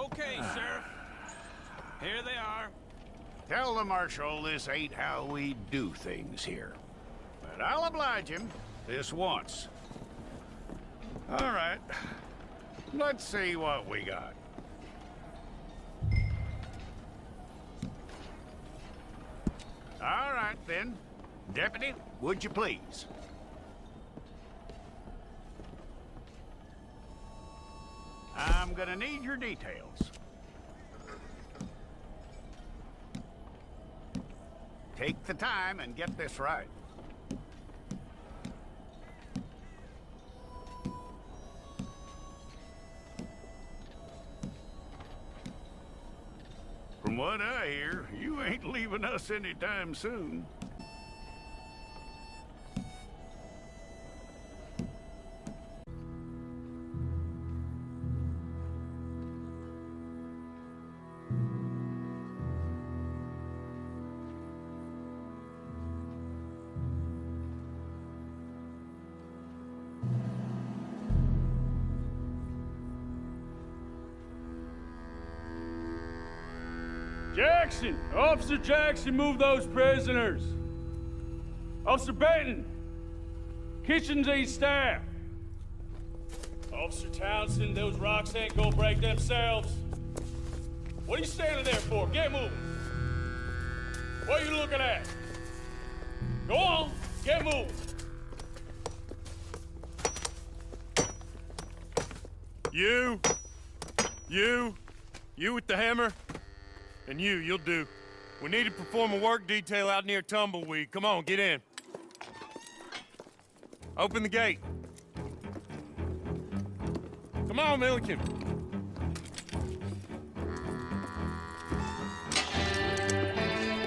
Okay, Sheriff. Here they are. Tell the Marshal this ain't how we do things here. But I'll oblige him this once. All right. Let's see what we got. All right, then. Deputy, would you please? I'm gonna need your details. Take the time and get this right. From what I hear, you ain't leaving us anytime soon. Jackson! Officer Jackson, move those prisoners! Officer Benton! Kitchens aid staff! Officer Townsend, those rocks ain't gonna break themselves. What are you standing there for? Get moving! What are you looking at? Go on, get moving! You with the hammer? And you'll do. We need to perform a work detail out near Tumbleweed. Come on, get in. Open the gate. Come on, Milliken.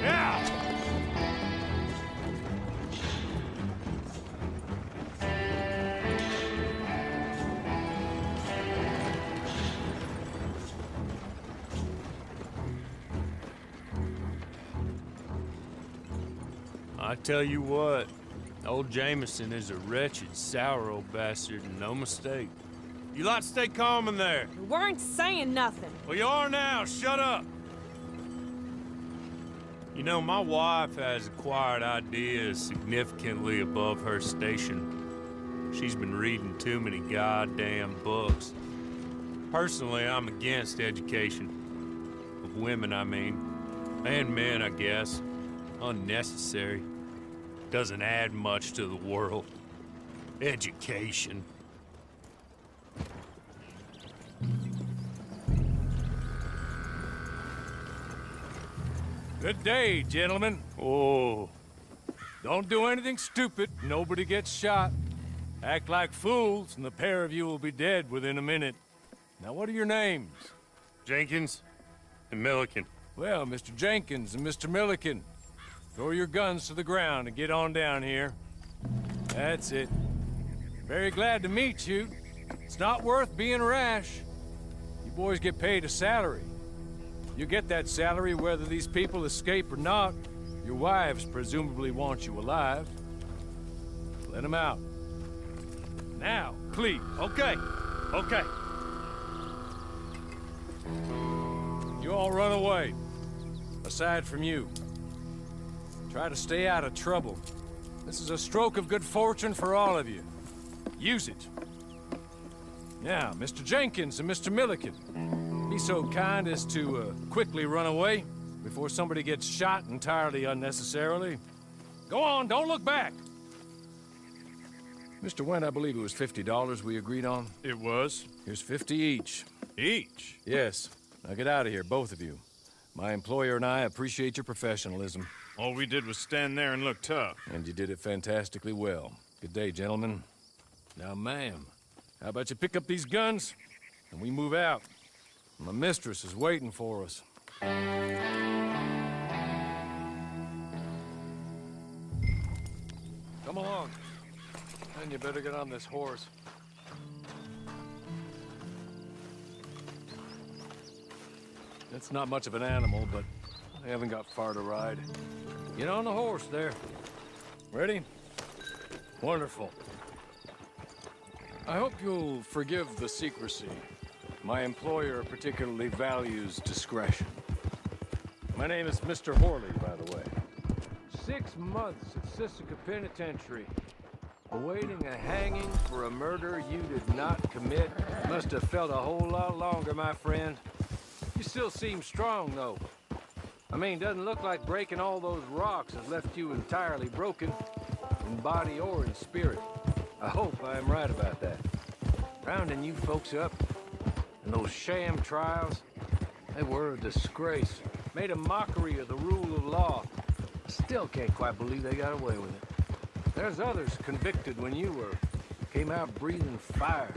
Yeah! I tell you what, old Jameson is a wretched, sour old bastard, and no mistake. You lot stay calm in there. We weren't saying nothing. Well, you are now. Shut up. You know, my wife has acquired ideas significantly above her station. She's been reading too many goddamn books. Personally, I'm against education. Of women, I mean. And men, I guess. Unnecessary. Doesn't add much to the world. Education. Good day, gentlemen. Oh. Don't do anything stupid. Nobody gets shot. Act like fools, and the pair of you will be dead within a minute. Now, what are your names? Jenkins and Milliken. Well, Mr. Jenkins and Mr. Milliken, throw your guns to the ground and get on down here. That's it. Very glad to meet you. It's not worth being rash. You boys get paid a salary. You get that salary whether these people escape or not. Your wives presumably want you alive. Let them out. Now, please. Okay. You all run away. Aside from you. Try to stay out of trouble. This is a stroke of good fortune for all of you. Use it. Now, Mr. Jenkins and Mr. Milliken, be so kind as to quickly run away before somebody gets shot entirely unnecessarily. Go on, don't look back. Mr. Wendt, I believe it was $50 we agreed on. It was. Here's 50 each. Each? Yes. Now get out of here, both of you. My employer and I appreciate your professionalism. All we did was stand there and look tough. And you did it fantastically well. Good day, gentlemen. Now, ma'am, how about you pick up these guns and we move out? My mistress is waiting for us. Come along. And you better get on this horse. It's not much of an animal, but I haven't got far to ride. Get on the horse there. Ready? Wonderful. I hope you'll forgive the secrecy. My employer particularly values discretion. My name is Mr. Horley, by the way. 6 months at Sisika Penitentiary, awaiting a hanging for a murder you did not commit. Must have felt a whole lot longer, my friend. You still seem strong, though. I mean, doesn't look like breaking all those rocks has left you entirely broken, in body or in spirit. I hope I am right about that. Rounding you folks up, and those sham trials, they were a disgrace. Made a mockery of the rule of law. I still can't quite believe they got away with it. There's others convicted when you were. Came out breathing fire.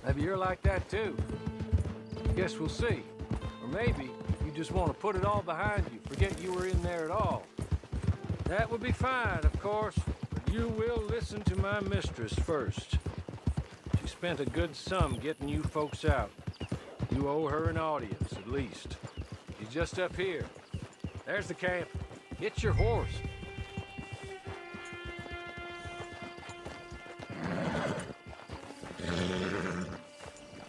Maybe you're like that too. Guess we'll see. Or maybe you just want to put it all behind you, forget you were in there at all. That would be fine, of course, but you will listen to my mistress first. She spent a good sum getting you folks out. You owe her an audience, at least. She's just up here. There's the camp. Get your horse.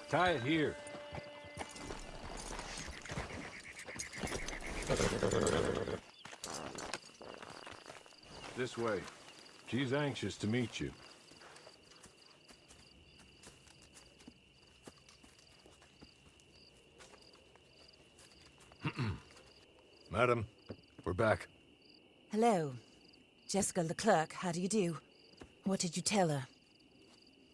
Tie it here. This way. She's anxious to meet you. Madam, we're back. Hello. Jessica Leclerc, how do you do? What did you tell her?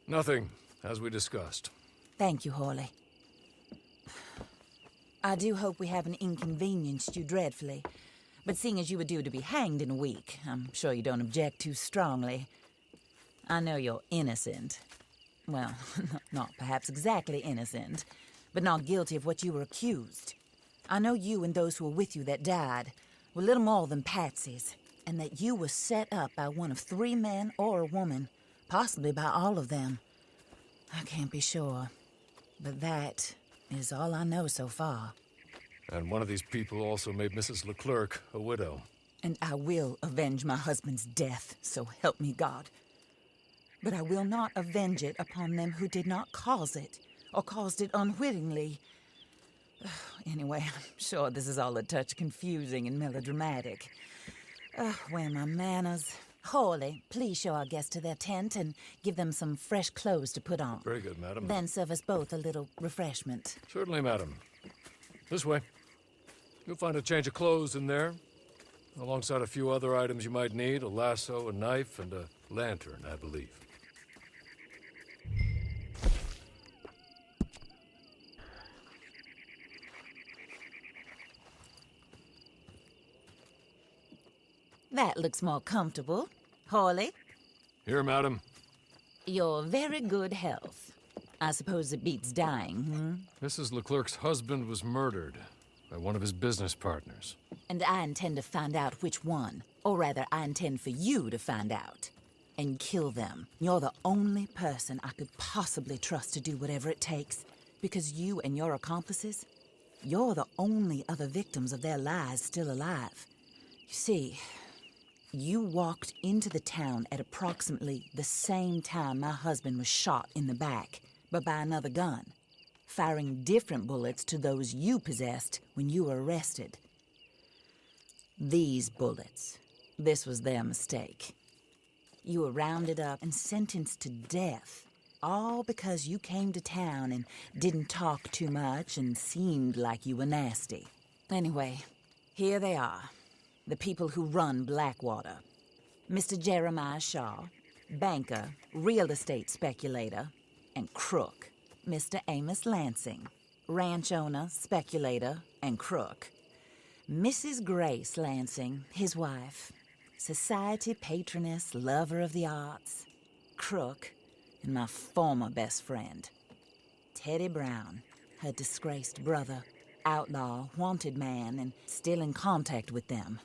Nothing, as we discussed. Thank you, Horley. I do hope we haven't inconvenienced you dreadfully. But seeing as you were due to be hanged in a week, I'm sure you don't object too strongly. I know you're innocent. Well, not perhaps exactly innocent, but not guilty of what you were accused. I know you and those who were with you that died were little more than patsies, and that you were set up by one of 3 men or a woman, possibly by all of them. I can't be sure, but that is all I know so far. And one of these people also made Mrs. Leclerc a widow. And I will avenge my husband's death, so help me God. But I will not avenge it upon them who did not cause it, or caused it unwittingly. Anyway, I'm sure this is all a touch confusing and melodramatic. Where are my manners? Horley, please show our guests to their tent and give them some fresh clothes to put on. Very good, madam. Then serve us both a little refreshment. Certainly, madam. This way. You'll find a change of clothes in there, alongside a few other items you might need, a lasso, a knife, and a lantern, I believe. That looks more comfortable. Horley, Here, madam. your very good health. I suppose it beats dying, Mrs. Leclerc's husband was murdered by one of his business partners. And I intend to find out which one. Or rather, I intend for you to find out. And kill them. You're the only person I could possibly trust to do whatever it takes. Because you and your accomplices, you're the only other victims of their lies still alive. You see, you walked into the town at approximately the same time my husband was shot in the back, but by another gun, firing different bullets to those you possessed when you were arrested. These bullets, this was their mistake. You were rounded up and sentenced to death, all because you came to town and didn't talk too much and seemed like you were nasty. Anyway, here they are. The people who run Blackwater. Mr. Jeremiah Shaw, banker, real estate speculator, and crook. Mr. Amos Lansing, ranch owner, speculator, and crook. Mrs. Grace Lansing, his wife, society patroness, lover of the arts, crook, and my former best friend. Teddy Brown, her disgraced brother, outlaw, wanted man, and still in contact with them.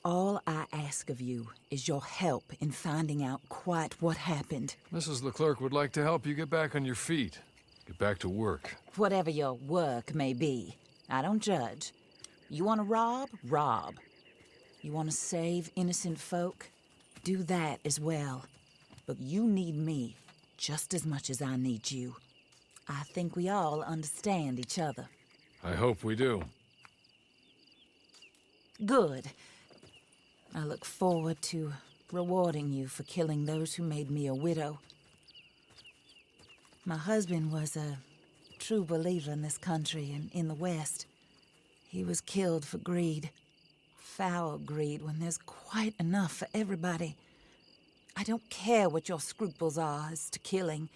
All I ask of you is your help in finding out quite what happened. Mrs. Leclerc would like to help you get back on your feet. Get back to work. Whatever your work may be, I don't judge. You want to rob? Rob. You want to save innocent folk? Do that as well. But you need me just as much as I need you. I think we all understand each other. I hope we do. Good. I look forward to rewarding you for killing those who made me a widow. My husband was a true believer in this country and in the West. He was killed for greed. Foul greed when there's quite enough for everybody. I don't care what your scruples are as to killing.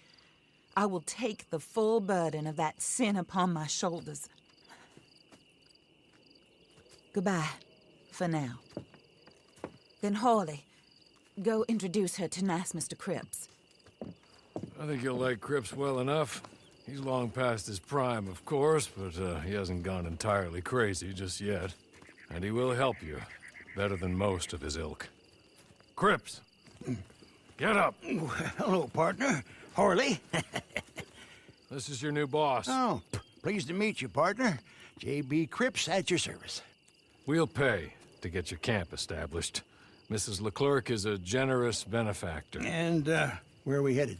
I will take the full burden of that sin upon my shoulders. Goodbye, for now. Then Hawley, go introduce her to nice Mr. Cripps. I think you'll like Cripps well enough. He's long past his prime, of course, but he hasn't gone entirely crazy just yet. And he will help you, better than most of his ilk. Cripps! Get up! Hello, partner. Harley. This is your new boss. Oh, pleased to meet you, partner. J.B. Cripps at your service. We'll pay to get your camp established. Mrs. Leclerc is a generous benefactor. And, where are we headed?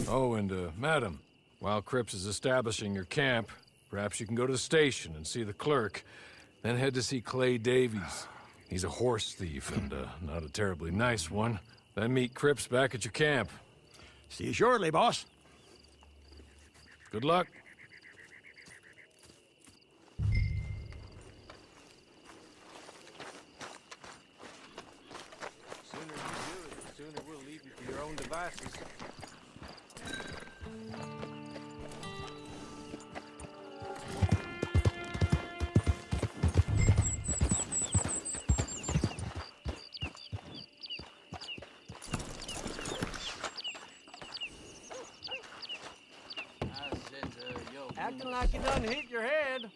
Oh, and, madam, while Cripps is establishing your camp, perhaps you can go to the station and see the clerk, then head to see Clay Davies. He's a horse thief, and, not a terribly nice one. Then meet Cripps back at your camp. See you shortly, boss. Good luck. The sooner you do it, the sooner we'll leave you to your own devices. Acting like you done hit your head.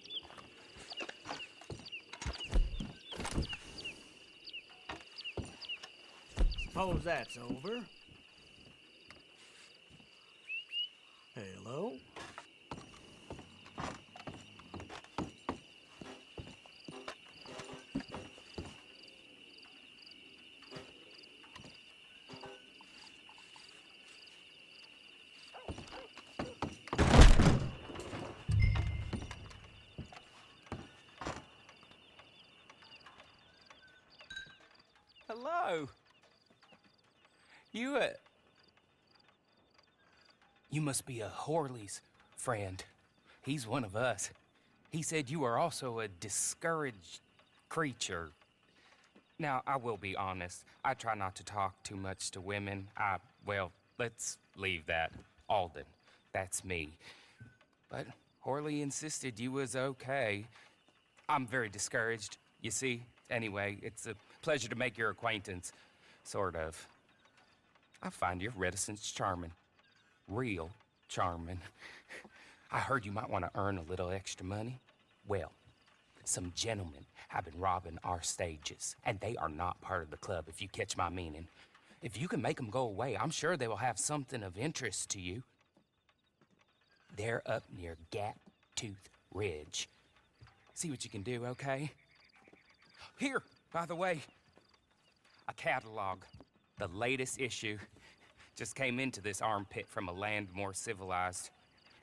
Suppose that's over. Hello? Hello. You must be a Horley's friend. He's one of us. He said you are also a discouraged creature. Now, I will be honest. I try not to talk too much to women. Well, let's leave that. Alden, that's me. But Horley insisted you was okay. I'm very discouraged, you see. Anyway, it's a pleasure to make your acquaintance. Sort of. I find your reticence charming. Real charming. I heard you might want to earn a little extra money. Well, some gentlemen have been robbing our stages, and they are not part of the club, if you catch my meaning. If you can make them go away, I'm sure they will have something of interest to you. They're up near Gap Tooth Ridge. See what you can do, okay? Here, by the way, a catalog. The latest issue just came into this armpit from a land more civilized.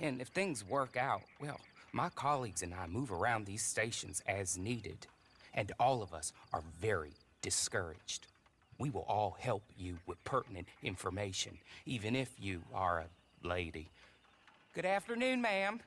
And if things work out, well, my colleagues and I move around these stations as needed. And all of us are very discouraged. We will all help you with pertinent information, even if you are a lady. Good afternoon, ma'am.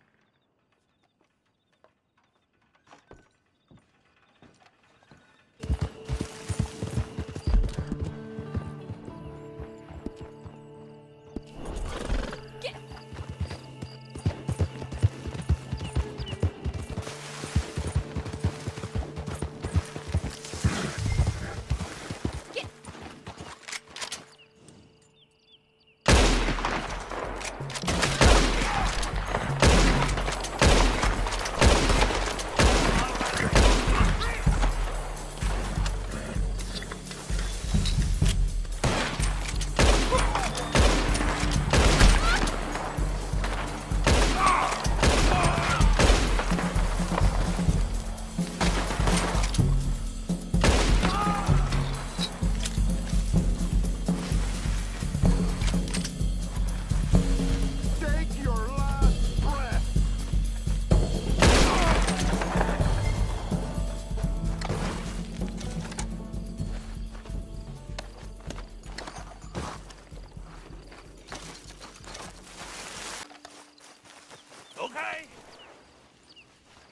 okay?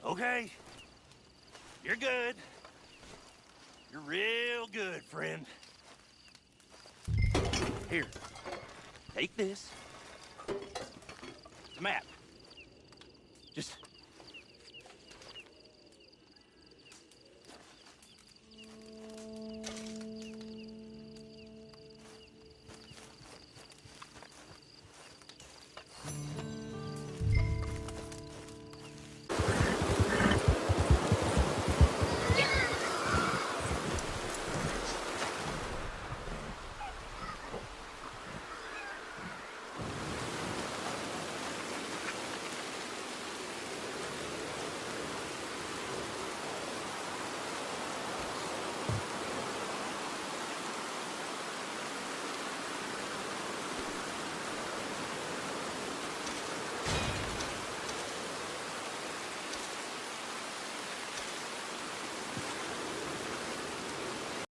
Okay. You're good. You're real good, friend. Here. Take this. It's a map. Just